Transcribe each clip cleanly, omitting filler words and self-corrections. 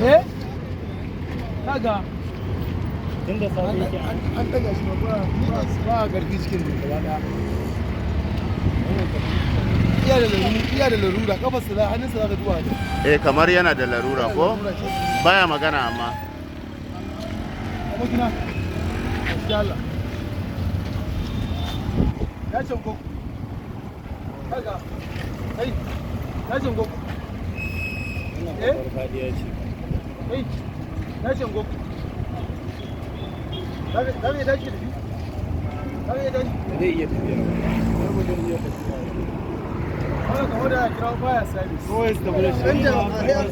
eh kaga tunda safe yake an daga shi ba garbi cikin gaba daya iya da larura kafarsa da hannunsa za ka duba da kamar yana da larura ko baya magana amma abokina yalla ya shango kaga kai ya shango farfadiya ce kai ya shango zai iya tashi da shi zai iya tashi zai iya tafiya wani kamar da ya kira baya service ko ya tafi da shi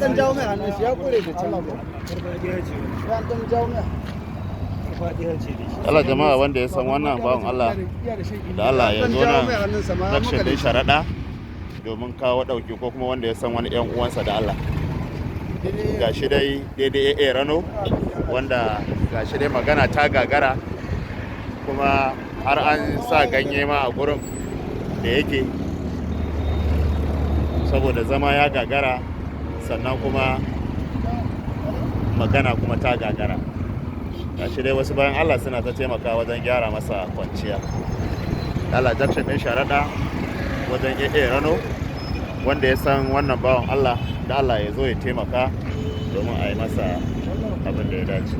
dan jawo mai hannun shi ya kure da can farfadiya ce ya dan jawo mai farfadiya ce da shi Allah jama'a wanda ya san wannan bawan Allah da Allah ya zo nan zakshin dai sharaɗa domin kawo ɗauki ko kuma wanda ya san wani ƴan uwansa da Allah gashi dai daidai ya rano wanda gashi dai magana ta gagara kuma har an sa ganye ma a gurin da yake saboda zama ya gagara sannan kuma magana kuma ta gagara gashi dai wasu bayan Allah suna ta taimaka wajen gyara masa kwanciya Allah jakshin ɗin sharaɗa wajen AA rano wanda ya san wannan bawan Allah da Allah ya zo ya taimaka domin a yi masa abin da ya dace.